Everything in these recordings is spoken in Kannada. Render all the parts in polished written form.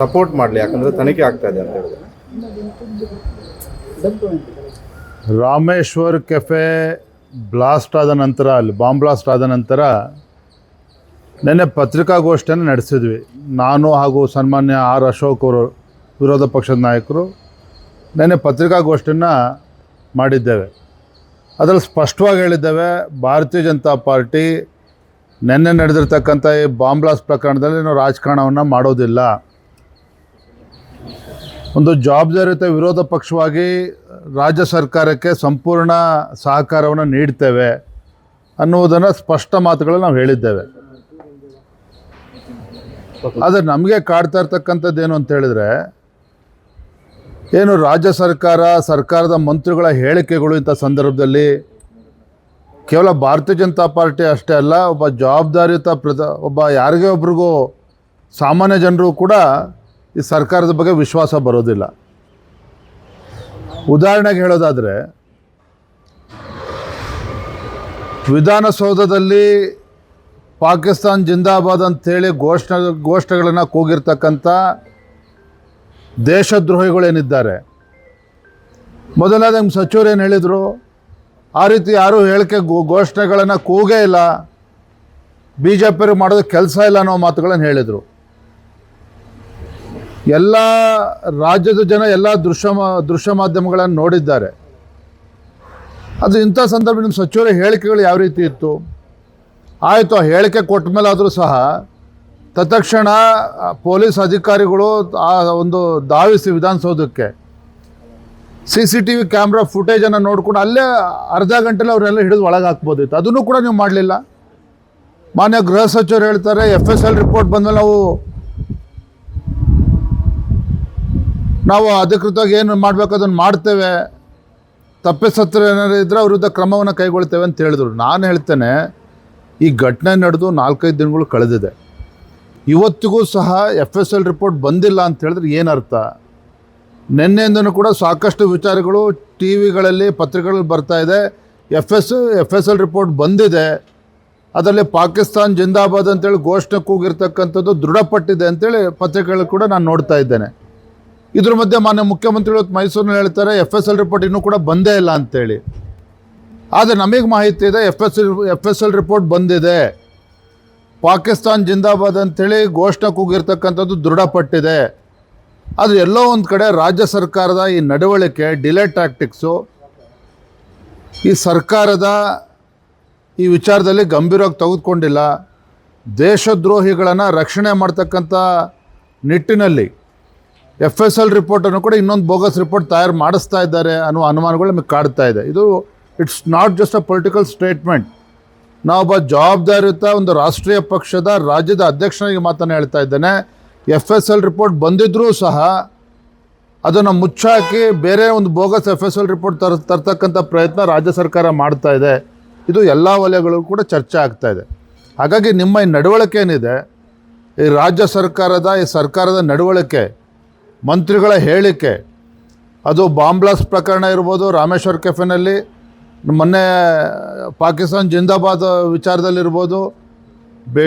ಸಪೋರ್ಟ್ ಮಾಡಲಿ, ಯಾಕಂದರೆ ತನಿಖೆ ಆಗ್ತಾ ಇದೆ ಅಂತ ಹೇಳಿದ್ರೆ. ರಾಮೇಶ್ವರ್ ಕೆಫೆ ಬ್ಲಾಸ್ಟ್ ಆದ ನಂತರ, ಅಲ್ಲಿ ಬಾಂಬ್ ಬ್ಲಾಸ್ಟ್ ಆದ ನಂತರ ನೆನ್ನೆ ಪತ್ರಿಕಾಗೋಷ್ಠಿಯನ್ನು ನಡೆಸಿದ್ವಿ. ನಾನು ಹಾಗೂ ಸನ್ಮಾನ್ಯ ಆರ್ ಅಶೋಕ್ ಅವರು, ವಿರೋಧ ಪಕ್ಷದ ನಾಯಕರು, ನೆನ್ನೆ ಪತ್ರಿಕಾಗೋಷ್ಠಿಯನ್ನು ಮಾಡಿದ್ದೇವೆ. ಅದರಲ್ಲಿ ಸ್ಪಷ್ಟವಾಗಿ ಹೇಳಿದ್ದೇವೆ, ಭಾರತೀಯ ಜನತಾ ಪಾರ್ಟಿ ನೆನ್ನೆ ನಡೆದಿರ್ತಕ್ಕಂಥ ಈ ಬಾಂಬ್ ಬ್ಲಾಸ್ಟ್ ಪ್ರಕರಣದಲ್ಲಿ ನಾವು ರಾಜಕಾರಣವನ್ನು ಮಾಡೋದಿಲ್ಲ. ಒಂದು ಜವಾಬ್ದಾರಿಯುತ ವಿರೋಧ ಪಕ್ಷವಾಗಿ ರಾಜ್ಯ ಸರ್ಕಾರಕ್ಕೆ ಸಂಪೂರ್ಣ ಸಹಕಾರವನ್ನು ನೀಡ್ತೇವೆ ಅನ್ನುವುದನ್ನು ಸ್ಪಷ್ಟ ಮಾತುಗಳನ್ನು ನಾವು ಹೇಳಿದ್ದೇವೆ. ಆದರೆ ನಮಗೆ ಕಾಡ್ತಾ ಇರ್ತಕ್ಕಂಥದ್ದು ಏನು ಅಂತ ಹೇಳಿದರೆ, ಏನು ರಾಜ್ಯ ಸರ್ಕಾರದ ಮಂತ್ರಿಗಳ ಹೇಳಿಕೆಗಳು ಇಂಥ ಸಂದರ್ಭದಲ್ಲಿ ಕೇವಲ ಭಾರತೀಯ ಜನತಾ ಪಾರ್ಟಿ ಅಷ್ಟೇ ಅಲ್ಲ, ಒಬ್ಬ ಜವಾಬ್ದಾರಿಯುತ ಒಬ್ಬ ಯಾರಿಗೇ ಒಬ್ರಿಗೂ ಸಾಮಾನ್ಯ ಜನರು ಕೂಡ ಈ ಸರ್ಕಾರದ ಬಗ್ಗೆ ವಿಶ್ವಾಸ ಬರೋದಿಲ್ಲ. ಉದಾಹರಣೆಗೆ ಹೇಳೋದಾದರೆ, ವಿಧಾನಸೌಧದಲ್ಲಿ ಪಾಕಿಸ್ತಾನ್ ಜಿಂದಾಬಾದ್ ಅಂತೇಳಿ ಘೋಷಣೆಗಳನ್ನು ಕೂಗಿರ್ತಕ್ಕಂಥ ದೇಶದ್ರೋಹಿಗಳೇನಿದ್ದಾರೆ, ಮೊದಲನೇದು ನಮ್ಮ ಸಚಿವರು ಏನು ಹೇಳಿದರು, ಆ ರೀತಿ ಯಾರೂ ಹೇಳಿಕೆ ಘೋಷಣೆಗಳನ್ನು ಕೂಗೇ ಇಲ್ಲ, BJP ಮಾಡೋದು ಕೆಲಸ ಇಲ್ಲ ಅನ್ನೋ ಮಾತುಗಳನ್ನು ಹೇಳಿದರು. ಎಲ್ಲ ರಾಜ್ಯದ ಜನ ಎಲ್ಲ ದೃಶ್ಯ ಮಾಧ್ಯಮಗಳನ್ನು ನೋಡಿದ್ದಾರೆ. ಅದು ಇಂಥ ಸಂದರ್ಭ ನಿಮ್ಮ ಸಚಿವರ ಹೇಳಿಕೆಗಳು ಯಾವ ರೀತಿ ಇತ್ತು? ಆಯಿತು, ಆ ಹೇಳಿಕೆ ಕೊಟ್ಟ ಮೇಲೆ ಆದರೂ ಸಹ ತತ್ಕ್ಷಣ ಪೊಲೀಸ್ ಅಧಿಕಾರಿಗಳು ಆ ಒಂದು ಧಾವಿಸಿ ವಿಧಾನಸೌಧಕ್ಕೆ CCTV ಕ್ಯಾಮ್ರಾ ಫುಟೇಜನ್ನು ನೋಡ್ಕೊಂಡು ಅಲ್ಲೇ ಅರ್ಧ ಗಂಟೆಲಿ ಅವರೆಲ್ಲ ಹಿಡಿದು ಒಳಗೆ ಹಾಕ್ಬೋದಿತ್ತು. ಅದನ್ನು ಕೂಡ ನೀವು ಮಾಡಲಿಲ್ಲ. ಮಾನ್ಯ ಗೃಹ ಸಚಿವರು ಹೇಳ್ತಾರೆ, FSL ರಿಪೋರ್ಟ್ ಬಂದಮೇಲೆ ನಾವು ಅಧಿಕೃತವಾಗಿ ಏನು ಮಾಡಬೇಕು ಅದನ್ನು ಮಾಡ್ತೇವೆ, ತಪ್ಪಿಸತ್ರ ಏನಾದ್ರು ಇದ್ದರೆ ಅವ್ರ ವಿರುದ್ಧ ಕ್ರಮವನ್ನು ಕೈಗೊಳ್ತೇವೆ ಅಂತ ಹೇಳಿದ್ರು. ನಾನು ಹೇಳ್ತೇನೆ, ಈ ಘಟನೆ ನಡೆದು 4-5 ದಿನಗಳು ಕಳೆದಿದೆ, ಇವತ್ತಿಗೂ ಸಹ FSL ರಿಪೋರ್ಟ್ ಬಂದಿಲ್ಲ ಅಂತ ಹೇಳಿದ್ರೆ ಏನರ್ಥ? ನಿನ್ನೆಯಿಂದನೂ ಕೂಡ ಸಾಕಷ್ಟು ವಿಚಾರಗಳು TVಗಳಲ್ಲಿ ಪತ್ರಿಕೆಗಳಲ್ಲಿ ಬರ್ತಾ ಇದೆ. FSL ರಿಪೋರ್ಟ್ ಬಂದಿದೆ, ಅದರಲ್ಲಿ ಪಾಕಿಸ್ತಾನ್ ಜಿಂದಾಬಾದ್ ಅಂತೇಳಿ ಘೋಷಣೆ ಕೂಗಿರ್ತಕ್ಕಂಥದ್ದು ದೃಢಪಟ್ಟಿದೆ ಅಂತೇಳಿ ಪತ್ರಿಕೆಗಳಲ್ಲಿ ಕೂಡ ನಾನು ನೋಡ್ತಾ ಇದ್ದೇನೆ. ಇದ್ರ ಮಧ್ಯೆ ಮಾನ್ಯ ಮುಖ್ಯಮಂತ್ರಿಗಳು ಮೈಸೂರಿನಲ್ಲಿ ಹೇಳ್ತಾರೆ FSL ರಿಪೋರ್ಟ್ ಇನ್ನೂ ಕೂಡ ಬಂದೇ ಇಲ್ಲ ಅಂತೇಳಿ. ಆದರೆ ನಮಗೆ ಮಾಹಿತಿ ಇದೆ, FSL ರಿಪೋರ್ಟ್ ಬಂದಿದೆ, ಪಾಕಿಸ್ತಾನ್ ಜಿಂದಾಬಾದ್ ಅಂಥೇಳಿ ಘೋಷಣೆ ಕೂಗಿರ್ತಕ್ಕಂಥದ್ದು ದೃಢಪಟ್ಟಿದೆ. ಆದರೆ ಎಲ್ಲೋ ಒಂದು ಕಡೆ ರಾಜ್ಯ ಸರ್ಕಾರದ ಈ ನಡವಳಿಕೆ, ಡಿಲೇ ಟ್ಯಾಕ್ಟಿಕ್ಸು, ಈ ಸರ್ಕಾರದ ಈ ವಿಚಾರದಲ್ಲಿ ಗಂಭೀರವಾಗಿ ತೆಗೆದುಕೊಂಡಿಲ್ಲ. ದೇಶದ್ರೋಹಿಗಳನ್ನು ರಕ್ಷಣೆ ಮಾಡ್ತಕ್ಕಂಥ ನಿಟ್ಟಿನಲ್ಲಿ FSL ರಿಪೋರ್ಟನ್ನು ಕೂಡ ಇನ್ನೊಂದು ಬೋಗಸ್ ರಿಪೋರ್ಟ್ ತಯಾರು ಮಾಡಿಸ್ತಾ ಇದ್ದಾರೆ ಅನ್ನೋ ಅನುಮಾನಗಳು ನಮಗೆ ಕಾಡ್ತಾ ಇದೆ. ಇದು it's not just a political statement. ನಾವೊಬ್ಬ ಜವಾಬ್ದಾರಿಯುತ ಒಂದು ರಾಷ್ಟ್ರೀಯ ಪಕ್ಷದ ರಾಜ್ಯದ ಅಧ್ಯಕ್ಷನಾಗಿ ಮಾತನ್ನು ಹೇಳ್ತಾ ಇದ್ದೇನೆ. FSL ರಿಪೋರ್ಟ್ ಬಂದಿದ್ದರೂ ಸಹ ಅದನ್ನು ಮುಚ್ಚಾಕಿ ಬೇರೆ ಒಂದು ಬೋಗಸ್ FSL ರಿಪೋರ್ಟ್ ತರ್ತಕ್ಕಂಥ ಪ್ರಯತ್ನ ರಾಜ್ಯ ಸರ್ಕಾರ ಮಾಡ್ತಾ ಇದೆ. ಇದು ಎಲ್ಲ ವಲಯಗಳು ಕೂಡ ಚರ್ಚೆ ಆಗ್ತಾ ಇದೆ. ಹಾಗಾಗಿ ನಿಮ್ಮ ಈ ನಡವಳಿಕೆ ಏನಿದೆ, ಈ ರಾಜ್ಯ ಸರ್ಕಾರದ ನಡವಳಿಕೆ, ಮಂತ್ರಿಗಳ ಹೇಳಿಕೆ, ಅದು ಬಾಂಬ್ ಬ್ಲಾಸ್ಟ್ ಪ್ರಕರಣ ಇರ್ಬೋದು, ರಾಮೇಶ್ವರ್ ಕೆಫೆನಲ್ಲಿ ಮೊನ್ನೆ ಪಾಕಿಸ್ತಾನ್ ಜಿಂದಾಬಾದ್ ವಿಚಾರದಲ್ಲಿರ್ಬೋದು,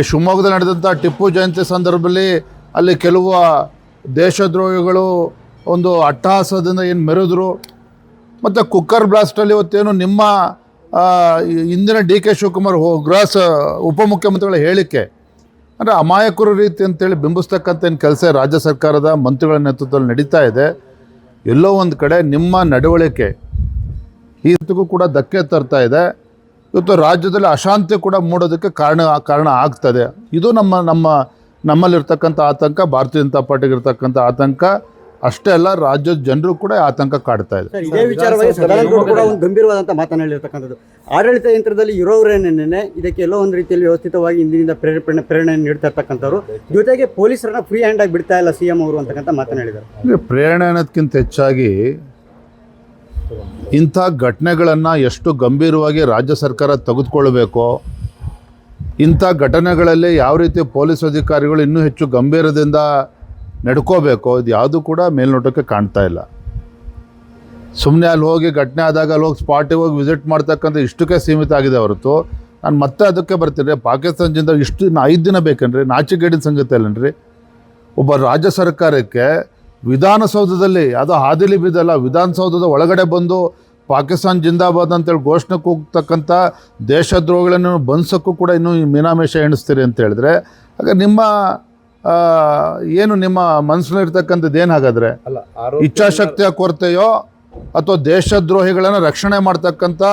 ಶಿವಮೊಗ್ಗದಲ್ಲಿ ನಡೆದಂಥ ಟಿಪ್ಪು ಜಯಂತಿ ಸಂದರ್ಭದಲ್ಲಿ ಅಲ್ಲಿ ಕೆಲವು ದೇಶದ್ರೋಹಿಗಳು ಒಂದು ಅಟ್ಟಹಾಸದಿಂದ ಏನು ಮೆರೆದ್ರು, ಮತ್ತು ಕುಕ್ಕರ್ ಬ್ಲಾಸ್ಟಲ್ಲಿ ಇವತ್ತೇನು ನಿಮ್ಮ ಇಂದಿನ DK ಶಿವಕುಮಾರ್ ಉಪಮುಖ್ಯಮಂತ್ರಿಗಳ ಹೇಳಿಕೆ ಅಂದರೆ ಅಮಾಯಕರು ರೀತಿ ಅಂತೇಳಿ ಬಿಂಬಿಸ್ತಕ್ಕಂಥ ಏನು ಕೆಲಸ ರಾಜ್ಯ ಸರ್ಕಾರದ ಮಂತ್ರಿಗಳ ನೇತೃತ್ವದಲ್ಲಿ ನಡೀತಾ ಇದೆ. ಎಲ್ಲೋ ಒಂದು ಕಡೆ ನಿಮ್ಮ ನಡವಳಿಕೆ ಈತಕ್ಕೂ ಕೂಡ ಧಕ್ಕೆ ತರ್ತಾ ಇದೆ. ಇವತ್ತು ರಾಜ್ಯದಲ್ಲಿ ಅಶಾಂತಿ ಕೂಡ ಮೂಡೋದಕ್ಕೆ ಕಾರಣ ಆಗ್ತದೆ. ಇದು ನಮ್ಮಲ್ಲಿರ್ತಕ್ಕಂಥ ಆತಂಕ, ಭಾರತೀಯ ಜನತಾ ಪಾರ್ಟಿಗೆ ಇರ್ತಕ್ಕಂಥ ಆತಂಕ ಅಷ್ಟೇ ಅಲ್ಲ, ರಾಜ್ಯದ ಜನರು ಕೂಡ ಆತಂಕ ಕಾಡ್ತಾ ಇದೆ. ಇದೇ ವಿಚಾರವಾಗಿ ಸದಾನಂದ ಕೂಡ ಒಂದು ಗಂಭೀರವಾದಂಥ ಮಾತನ್ನು ಹೇಳಿರ್ತಕ್ಕಂಥದ್ದು, ಆಡಳಿತ ಯಂತ್ರದಲ್ಲಿ ಇರೋರೇನೇನೆ ಇದಕ್ಕೆ ಎಲ್ಲೋ ಒಂದು ರೀತಿಯಲ್ಲಿ ವ್ಯವಸ್ಥಿತವಾಗಿ ಇಂದಿನಿಂದ ಪ್ರೇರಣೆ ನೀಡ್ತಾ ಇರ್ತಕ್ಕಂಥವ್ರು, ಜೊತೆಗೆ ಪೊಲೀಸರನ್ನ ಫ್ರೀ ಹ್ಯಾಂಡ್ ಆಗಿ ಬಿಡ್ತಾ ಇಲ್ಲ CM ಅವರು ಅಂತಕ್ಕಂಥ ಮಾತನ್ನು ಹೇಳಿದ್ದಾರೆ. ಪ್ರೇರಣೆ ಅನ್ನೋದಕ್ಕಿಂತ ಹೆಚ್ಚಾಗಿ ಇಂಥ ಘಟನೆಗಳನ್ನು ಎಷ್ಟು ಗಂಭೀರವಾಗಿ ರಾಜ್ಯ ಸರ್ಕಾರ ತೆಗೆದುಕೊಳ್ಬೇಕೋ, ಇಂಥ ಘಟನೆಗಳಲ್ಲಿ ಯಾವ ರೀತಿ ಪೊಲೀಸ್ ಅಧಿಕಾರಿಗಳು ಇನ್ನೂ ಹೆಚ್ಚು ಗಂಭೀರದಿಂದ ನಡ್ಕೋಬೇಕು, ಇದು ಯಾವುದೂ ಕೂಡ ಮೇಲ್ನೋಟಕ್ಕೆ ಕಾಣ್ತಾ ಇಲ್ಲ. ಸುಮ್ಮನೆ ಅಲ್ಲಿ ಹೋಗಿ ಘಟನೆ ಆದಾಗ ಅಲ್ಲಿ ಹೋಗಿ ಸ್ಪಾಟಿಗೆ ಹೋಗಿ ವಿಸಿಟ್ ಮಾಡ್ತಕ್ಕಂಥ ಇಷ್ಟಕ್ಕೆ ಸೀಮಿತ ಆಗಿದೆ ಹೊರತು, ನಾನು ಮತ್ತೆ ಅದಕ್ಕೆ ಬರ್ತೀನಿ, ಪಾಕಿಸ್ತಾನದಿಂದ ಇಷ್ಟು 5 ದಿನ ಬೇಕನ್ರಿ? ನಾಚಿಗೇಡಿನ ಸಂಗತಿ ಅಲ್ಲನ್ರಿ? ಒಬ್ಬ ರಾಜ್ಯ ಸರ್ಕಾರಕ್ಕೆ ವಿಧಾನಸೌಧದಲ್ಲಿ ಅದು ಹಾದಿಲಿ ಬಿದ್ದಲ್ಲ, ವಿಧಾನಸೌಧದ ಒಳಗಡೆ ಬಂದು ಪಾಕಿಸ್ತಾನ್ ಜಿಂದಾಬಾದ್ ಅಂತೇಳಿ ಘೋಷಣೆ ಕೂಗ್ತಕ್ಕಂಥ ದೇಶದ್ರೋಹಿಗಳನ್ನು ಬಂಧಿಸೋಕ್ಕೂ ಕೂಡ ಇನ್ನೂ ಮೀನಾಮೇಷ ಎಣಿಸ್ತೀರಿ ಅಂತ ಹೇಳಿದ್ರೆ, ಆಗ ನಿಮ್ಮ ಏನು ನಿಮ್ಮ ಮನಸ್ಸಿನಲ್ಲಿರ್ತಕ್ಕಂಥದ್ದು ಏನು ಹಾಗಾದರೆ ಅಲ್ಲ ಇಚ್ಛಾಶಕ್ತಿಯ ಕೊರತೆಯೋ ಅಥವಾ ದೇಶದ್ರೋಹಿಗಳನ್ನು ರಕ್ಷಣೆ ಮಾಡ್ತಕ್ಕಂಥ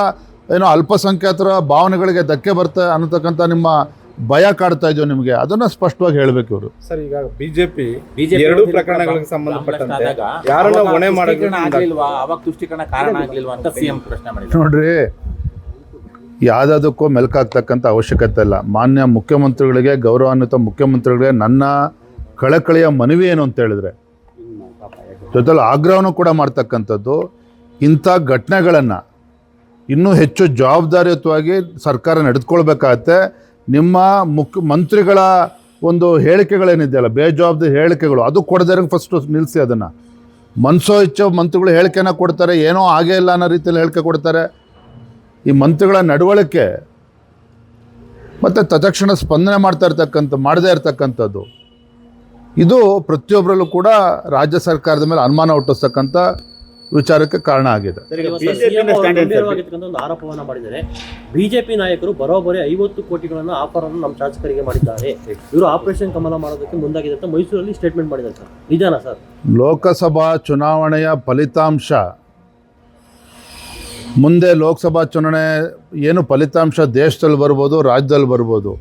ಏನೋ ಅಲ್ಪಸಂಖ್ಯಾತರ ಭಾವನೆಗಳಿಗೆ ಧಕ್ಕೆ ಬರ್ತಾ ಅನ್ನತಕ್ಕಂಥ ನಿಮ್ಮ ಭಯ ಕಾಡ್ತಾ ಇದೆಯೋ ನಿಮಗೆ, ಅದನ್ನು ಸ್ಪಷ್ಟವಾಗಿ ಹೇಳಬೇಕು ಇವರು. ಸರ್, ಈಗ ಬಿಜೆಪಿ ಎರಡು ಪ್ರಕರಣಗಳಿಗೆ ಸಂಬಂಧಪಟ್ಟಂತೆ ಯಾರನ್ನ ಹೊಣೆ ಆಗ್ಲಿಲ್ವಾ, ಅವಾಗ ತುಷ್ಟೀಕರಣ ಕಾರಣ ಆಗ್ಲಿಲ್ವಾ ಅಂತ ಸಿಎಂ ಪ್ರಶ್ನೆ ಮಾಡಿದ್ರು. ನೋಡ್ರಿ, ಯಾವುದಕ್ಕೂ ಮೆಲ್ಕಾಗ್ತಕ್ಕಂಥ ಅವಶ್ಯಕತೆ ಇಲ್ಲ. ಮಾನ್ಯ ಮುಖ್ಯಮಂತ್ರಿಗಳಿಗೆ, ಗೌರವಾನ್ವಿತ ಮುಖ್ಯಮಂತ್ರಿಗಳಿಗೆ ನನ್ನ ಕಳಕಳಿಯ ಮನವಿ ಏನು ಅಂತ ಹೇಳಿದ್ರೆ, ಜೊತೆಲಿ ಆಗ್ರಹವನ್ನು ಕೂಡ ಮಾಡ್ತಕ್ಕಂಥದ್ದು, ಇಂಥ ಘಟನೆಗಳನ್ನು ಇನ್ನೂ ಹೆಚ್ಚು ಜವಾಬ್ದಾರಿಯುತವಾಗಿ ಸರ್ಕಾರ ನಡೆದುಕೊಳ್ಬೇಕಾಗತ್ತೆ. ನಿಮ್ಮ ಮಂತ್ರಿಗಳ ಒಂದು ಹೇಳಿಕೆಗಳೇನಿದೆಯಲ್ಲ, ಬೇಜವಾಬ್ದಾರಿ ಹೇಳಿಕೆಗಳು, ಅದು ಕೊಡದೇ ಫಸ್ಟು ನಿಲ್ಲಿಸಿ. ಅದನ್ನು ಮನಸೋ ಇಚ್ಛೋ ಮಂತ್ರಿಗಳು ಹೇಳಿಕೆನ ಕೊಡ್ತಾರೆ, ಏನೋ ಆಗೇ ಇಲ್ಲ ಅನ್ನೋ ರೀತಿಯಲ್ಲಿ ಹೇಳಿಕೆ ಕೊಡ್ತಾರೆ. ಈ ಮಂತ್ರಿಗಳ ನಡವಳಿಕೆ ಮತ್ತು ತತ್ಕ್ಷಣ ಸ್ಪಂದನೆ ಮಾಡದೇ ಇರ್ತಕ್ಕಂಥದ್ದು, ಇದು ಪ್ರತಿಯೊಬ್ಬರಲ್ಲೂ ಕೂಡ ರಾಜ್ಯ ಸರ್ಕಾರದ ಮೇಲೆ ಅನುಮಾನ ಹುಟ್ಟಿಸ್ತಕ್ಕಂಥ ವಿಚಾರಕ್ಕೆ ಕಾರಣ ಆಗಿದೆ. ಒಂದು ಆರೋಪವನ್ನ ಮಾಡಿದ್ದಾರೆ. ಬಿಜೆಪಿ ನಾಯಕರು ಬರೋಬ್ಬರಿ 50 ಕೋಟಿಗಳನ್ನು ಆಫರ್ ಅನ್ನು ನಮ್ಮ ಶಾಸಕರಿಗೆ ಮಾಡಿದ್ದಾರೆ, ಇವರು ಆಪರೇಷನ್ ಕಮಲ ಮಾಡೋದಕ್ಕೆ ಮುಂದಾಗಿದೆ ಅಂತ ಮೈಸೂರಲ್ಲಿ ಸ್ಟೇಟ್ಮೆಂಟ್ ಮಾಡಿದ್ದಾರೆ ಸರ್. ನಿಜಾನಾ ಸರ್? ಲೋಕಸಭಾ ಚುನಾವಣೆಯ ಫಲಿತಾಂಶ ಮುಂದೆ, ಲೋಕಸಭಾ ಚುನಾವಣೆ ಏನು ಫಲಿತಾಂಶ ದೇಶದಲ್ಲಿ ಬರ್ಬೋದು, ರಾಜ್ಯದಲ್ಲಿ ಬರ್ಬೋದು.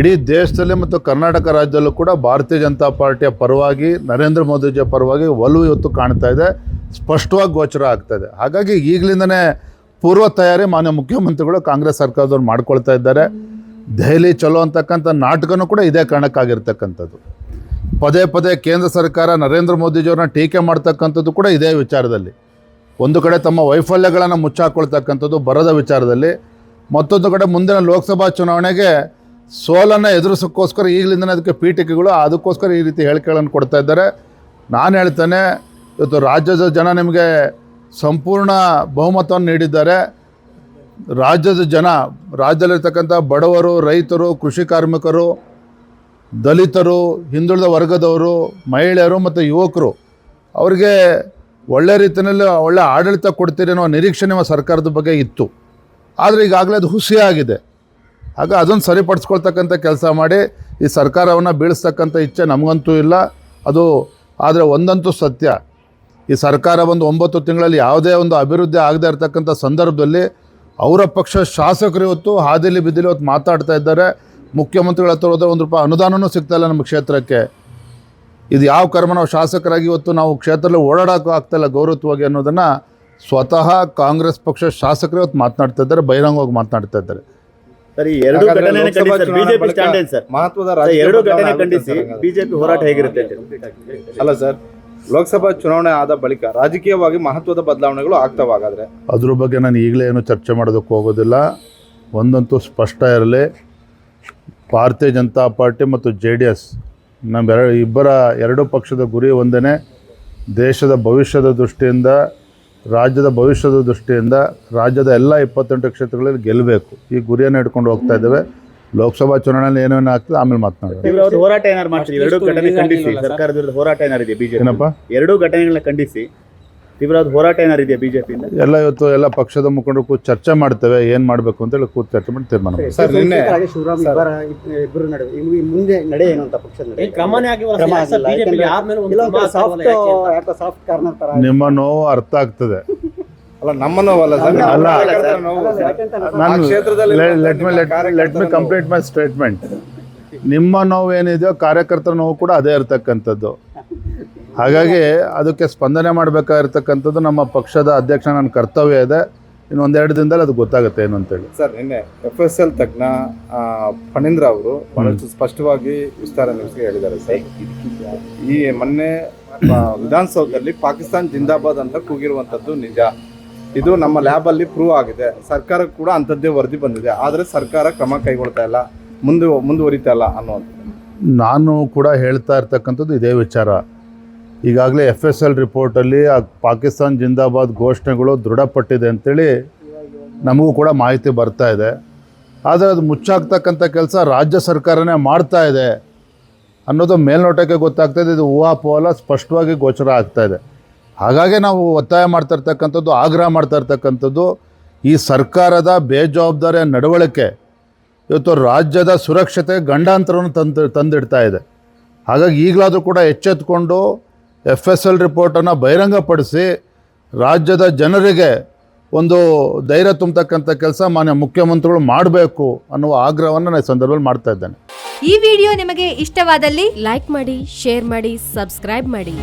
ಇಡೀ ದೇಶದಲ್ಲಿ ಮತ್ತು ಕರ್ನಾಟಕ ರಾಜ್ಯದಲ್ಲೂ ಕೂಡ ಭಾರತೀಯ ಜನತಾ ಪಾರ್ಟಿಯ ಪರವಾಗಿ, ನರೇಂದ್ರ ಮೋದಿಜಿಯ ಪರವಾಗಿ ಒಲವು ಇವತ್ತು ಕಾಣ್ತಾ ಇದೆ, ಸ್ಪಷ್ಟವಾಗಿ ಗೋಚರ ಆಗ್ತಾ ಇದೆ. ಹಾಗಾಗಿ ಈಗಲಿಂದನೇ ಪೂರ್ವ ತಯಾರಿ ಮಾನ್ಯ ಮುಖ್ಯಮಂತ್ರಿಗಳು ಕಾಂಗ್ರೆಸ್ ಸರ್ಕಾರದವ್ರು ಮಾಡ್ಕೊಳ್ತಾ ಇದ್ದಾರೆ. ದೆಹಲಿ ಚಲೋ ಅಂತಕ್ಕಂಥ ನಾಟಕನೂ ಕೂಡ ಇದೇ ಕಾರಣಕ್ಕಾಗಿರ್ತಕ್ಕಂಥದ್ದು. ಪದೇ ಪದೇ ಕೇಂದ್ರ ಸರ್ಕಾರ ನರೇಂದ್ರ ಮೋದಿಜಿಯವ್ರನ್ನ ಟೀಕೆ ಮಾಡ್ತಕ್ಕಂಥದ್ದು ಕೂಡ ಇದೇ ವಿಚಾರದಲ್ಲಿ. ಒಂದು ಕಡೆ ತಮ್ಮ ವೈಫಲ್ಯಗಳನ್ನು ಮುಚ್ಚಾಕೊಳ್ತಕ್ಕಂಥದ್ದು ಬರದ ವಿಚಾರದಲ್ಲಿ, ಮತ್ತೊಂದು ಕಡೆ ಮುಂದಿನ ಲೋಕಸಭಾ ಚುನಾವಣೆಗೆ ಸೋಲನ್ನು ಎದುರಿಸೋಕ್ಕೋಸ್ಕರ ಈಗಲಿಂದನೇ ಅದಕ್ಕೆ ಪೀಠಿಕೆಗಳು, ಅದಕ್ಕೋಸ್ಕರ ಈ ರೀತಿ ಹೇಳಿಕೆಗಳನ್ನು ಕೊಡ್ತಾ ಇದ್ದಾರೆ. ನಾನು ಹೇಳ್ತೇನೆ, ಇವತ್ತು ರಾಜ್ಯದ ಜನ ನಿಮಗೆ ಸಂಪೂರ್ಣ ಬಹುಮತವನ್ನು ನೀಡಿದ್ದಾರೆ. ರಾಜ್ಯದ ಜನ, ರಾಜ್ಯದಲ್ಲಿರ್ತಕ್ಕಂಥ ಬಡವರು, ರೈತರು, ಕೃಷಿ ಕಾರ್ಮಿಕರು, ದಲಿತರು, ಹಿಂದುಳಿದ ವರ್ಗದವರು, ಮಹಿಳೆಯರು ಮತ್ತು ಯುವಕರು, ಅವರಿಗೆ ಒಳ್ಳೆ ರೀತಿಯಲ್ಲಿ ಒಳ್ಳೆ ಆಡಳಿತ ಕೊಡ್ತೀರಿ ಅನ್ನೋ ನಿರೀಕ್ಷೆ ನಿಮ್ಮ ಸರ್ಕಾರದ ಬಗ್ಗೆ ಇತ್ತು. ಆದರೆ ಈಗಾಗಲೇ ಅದು ಹುಸಿಯಾಗಿದೆ. ಆಗ ಅದನ್ನು ಸರಿಪಡಿಸ್ಕೊಳ್ತಕ್ಕಂಥ ಕೆಲಸ ಮಾಡಿ ಈ ಸರ್ಕಾರವನ್ನು ಬೀಳಿಸ್ತಕ್ಕಂಥ ಇಚ್ಛೆ ನಮಗಂತೂ ಇಲ್ಲ. ಅದು ಆದರೆ ಒಂದಂತೂ ಸತ್ಯ, ಈ ಸರ್ಕಾರ ಒಂದು 9 ತಿಂಗಳಲ್ಲಿ ಯಾವುದೇ ಒಂದು ಅಭಿವೃದ್ಧಿ ಆಗದೇ ಇರತಕ್ಕಂಥ ಸಂದರ್ಭದಲ್ಲಿ ಅವರ ಪಕ್ಷ ಶಾಸಕರು ಇವತ್ತು ಹಾದಿಲಿ ಬಿದ್ದಿಲಿ ಇವತ್ತು ಮಾತಾಡ್ತಾ ಇದ್ದಾರೆ. ಮುಖ್ಯಮಂತ್ರಿಗಳ ಹತ್ರ ಹೋದರೆ ₹1 ಅನುದಾನವೂ ಸಿಗ್ತಾಯಿಲ್ಲ ನಮ್ಮ ಕ್ಷೇತ್ರಕ್ಕೆ. ಇದು ಯಾವ ಕರ್ಮ, ನಾವು ಶಾಸಕರಾಗಿ ಇವತ್ತು ನಾವು ಕ್ಷೇತ್ರದಲ್ಲಿ ಓಡಾಡೋಕ್ಕೂ ಆಗ್ತಾಯಿಲ್ಲ ಗೌರವವಾಗಿ ಅನ್ನೋದನ್ನು ಸ್ವತಃ ಕಾಂಗ್ರೆಸ್ ಪಕ್ಷ ಶಾಸಕರು ಇವತ್ತು ಮಾತನಾಡ್ತಾ ಇದ್ದಾರೆ, ಬಹಿರಂಗವಾಗಿ ಮಾತನಾಡ್ತಾ ಇದ್ದಾರೆ. ಸರ್, ಈ ಎರಡು ಘಟನೆ ಬಿಜೆಪಿ ಸ್ಟ್ಯಾಂಡ್ ಏನು ಸರ್? ಮಹತ್ವದ ಎರಡು ಘಟನೆ ಖಂಡಿಸಿ ಬಿಜೆಪಿ ಹೋರಾಟ ಹೇಗಿರುತ್ತೆ? ಅಲ್ಲ ಸರ್, ಲೋಕಸಭಾ ಚುನಾವಣೆ ಆದ ಬಳಿಕ ರಾಜಕೀಯವಾಗಿ ಮಹತ್ವದ ಬದಲಾವಣೆಗಳು ಆಗ್ತಾವಾಗಾದ್ರೆ ಅದ್ರ ಬಗ್ಗೆ ನಾನು ಈಗಲೇ ಏನು ಚರ್ಚೆ ಮಾಡೋದಕ್ಕೆ ಹೋಗೋದಿಲ್ಲ. ಒಂದಂತೂ ಸ್ಪಷ್ಟ ಇರಲಿ, ಭಾರತೀಯ ಜನತಾ ಪಾರ್ಟಿ ಮತ್ತು JDS ನಮ್ಮ ಎರಡು ಪಕ್ಷದ ಗುರಿ ಒಂದೇ. ದೇಶದ ಭವಿಷ್ಯದ ದೃಷ್ಟಿಯಿಂದ, ರಾಜ್ಯದ ಭವಿಷ್ಯದ ದೃಷ್ಟಿಯಿಂದ ರಾಜ್ಯದ ಎಲ್ಲ 28 ಕ್ಷೇತ್ರಗಳಲ್ಲಿ ಗೆಲ್ಲಬೇಕು, ಈ ಗುರಿಯನ್ನು ಇಟ್ಕೊಂಡು ಹೋಗ್ತಾ ಇದ್ದೇವೆ. ಲೋಕಸಭಾ ಚುನಾವಣೆಯಲ್ಲಿ ಏನೇನು ಆಗ್ತದೆ ಆಮೇಲೆ ಮಾತನಾಡೋಣ. ಹೋರಾಟ ಏನಾರು ಮಾಡ್ತೀವಿ? ಎರಡು ಘಟನೆ ಖಂಡಿಸಿ ಸರ್ಕಾರದ ವಿರುದ್ಧ ಹೋರಾಟ ಏನಾರಿದೆ ಬಿಜೆಪಿ? ಏನಪ್ಪ, ಎರಡು ಘಟನೆಗಳನ್ನ ಖಂಡಿಸಿ ತೀವ್ರವಾದ ಹೋರಾಟ ಏನಾರಿದೆ ಬಿಜೆಪಿಯಿಂದ? ಎಲ್ಲ ಇವತ್ತು ಎಲ್ಲ ಪಕ್ಷದ ಮುಖಂಡರು ಕೂತು ಚರ್ಚೆ ಮಾಡ್ತೇವೆ, ಏನು ಮಾಡಬೇಕು ಅಂತೇಳಿ ಕೂತು ಚರ್ಚೆ ಮಾಡಿ ತೀರ್ಮಾನ ಮಾಡ್ತೀವಿ. ಸರ್, ನಿನ್ನೆ ಶಿವರಾಮ್ ಇಬ್ಬರು ನಡುವೆ ಮುಂದೆ ನಡೆ ಏನು ಅಂತ ಪಕ್ಷದ ನಡೆ ಕ್ರಮನೇ ಆಗಿಲ್ಲ ಸರ್. ಬಿಜೆಪಿ ಯಾರ ಮೇಲೆ ಒಂದು ಸಾಫ್ಟ್ ಕಾರ್ನರ್ ತರ ನಿಮ್ಮ ನೋವು ಅರ್ಥ ಆಗ್ತದೆ. ಅಲ್ಲ, ನಮ್ಮ ನೋವಲ್ಲ ಸರ್, ಅಲ್ಲ, ಆ ಕ್ಷೇತ್ರದಲ್ಲಿ ಲೆಟ್ ಮಿ ಕಂಪ್ಲೀಟ್ ಮೈ ಸ್ಟೇಟ್ಮೆಂಟ್. ನಿಮ್ಮ ನೋವು ಏನಿದೆಯೋ ಕಾರ್ಯಕರ್ತರ ನೋವು ಕೂಡ ಅದೇ ಇರ್ತಕ್ಕಂಥದ್ದು. ಹಾಗಾಗಿ ಅದಕ್ಕೆ ಸ್ಪಂದನೆ ಮಾಡಬೇಕಾಗಿರ್ತಕ್ಕಂಥದ್ದು ನಮ್ಮ ಪಕ್ಷದ ಅಧ್ಯಕ್ಷ ನನ್ನ ಕರ್ತವ್ಯ ಇದೆ. ಇನ್ನೊಂದೆರಡು ದಿನದಲ್ಲಿ ಅದು ಗೊತ್ತಾಗುತ್ತೆ ಏನು ಅಂತೇಳಿ. ಸರ್, ನಿನ್ನೆ FSL ತಜ್ಞ ಫಣೀಂದ್ರ ಅವರು ಬಹಳಷ್ಟು ಸ್ಪಷ್ಟವಾಗಿ ವಿಸ್ತಾರ ನ್ಯೂಸ್ಗೆ ಹೇಳಿದ್ದಾರೆ ಸರ್. ಈ ಮೊನ್ನೆ ವಿಧಾನಸೌಧದಲ್ಲಿ ಪಾಕಿಸ್ತಾನ್ ಜಿಂದಾಬಾದ್ ಅಂತ ಕೂಗಿರುವಂಥದ್ದು ನಿಜ. ಇದು ನಮ್ಮ ಲ್ಯಾಬಲ್ಲಿ ಪ್ರೂವ್ ಆಗಿದೆ. ಸರ್ಕಾರಕ್ಕೆ ಕೂಡ ಅಂಥದ್ದೇ ವರದಿ ಬಂದಿದೆ. ಆದರೆ ಸರ್ಕಾರ ಕ್ರಮ ಕೈಗೊಳ್ತಾ ಇಲ್ಲ, ಮುಂದುವರಿತಾ ಇಲ್ಲ ಅನ್ನೋದು. ನಾನು ಕೂಡ ಹೇಳ್ತಾ ಇರ್ತಕ್ಕಂಥದ್ದು ಇದೇ ವಿಚಾರ. ಈಗಾಗಲೇ FSL ರಿಪೋರ್ಟಲ್ಲಿ ಆ ಪಾಕಿಸ್ತಾನ್ ಜಿಂದಾಬಾದ್ ಘೋಷಣೆಗಳು ದೃಢಪಟ್ಟಿದೆ ಅಂತೇಳಿ ನಮಗೂ ಕೂಡ ಮಾಹಿತಿ ಬರ್ತಾ ಇದೆ. ಆದರೆ ಅದು ಮುಚ್ಚಾಕ್ತಕ್ಕಂಥ ಕೆಲಸ ರಾಜ್ಯ ಸರ್ಕಾರನೇ ಮಾಡ್ತಾ ಇದೆ. ಅನ್ನೋದು ಮೇಲ್ನೋಟಕ್ಕೆ ಗೊತ್ತಾಗ್ತಾಯಿದೆ. ಇದು ಊಹಾಪೋಹ ಸ್ಪಷ್ಟವಾಗಿ ಗೋಚರ ಆಗ್ತಾಯಿದೆ. ಹಾಗಾಗಿ ನಾವು ಒತ್ತಾಯ ಮಾಡ್ತಾ ಇರ್ತಕ್ಕಂಥದ್ದು, ಆಗ್ರಹ ಮಾಡ್ತಾ ಇರ್ತಕ್ಕಂಥದ್ದು, ಈ ಸರ್ಕಾರದ ಬೇಜವಾಬ್ದಾರಿಯ ನಡವಳಿಕೆ ಇವತ್ತು ರಾಜ್ಯದ ಸುರಕ್ಷತೆ ಗಂಡಾಂತರವನ್ನು ತಂದಿಡ್ತಾ ಇದೆ. ಹಾಗಾಗಿ ಈಗಲಾದರೂ ಕೂಡ ಎಚ್ಚೆತ್ತುಕೊಂಡು FSL ರಿಪೋರ್ಟನ್ನು ಬಹಿರಂಗಪಡಿಸಿ ರಾಜ್ಯದ ಜನರಿಗೆ ಒಂದು ಧೈರ್ಯ ತುಂಬತಕ್ಕಂಥ ಕೆಲಸ ಮಾನ್ಯ ಮುಖ್ಯಮಂತ್ರಿಗಳು ಮಾಡಬೇಕು ಅನ್ನುವ ಆಗ್ರಹವನ್ನು ನಾನು ಈ ಸಂದರ್ಭದಲ್ಲಿ ಮಾಡ್ತಾ ಇದ್ದೇನೆ. ಈ ವಿಡಿಯೋ ನಿಮಗೆ ಇಷ್ಟವಾದಲ್ಲಿ ಲೈಕ್ ಮಾಡಿ, ಶೇರ್ ಮಾಡಿ, ಸಬ್ಸ್ಕ್ರೈಬ್ ಮಾಡಿ.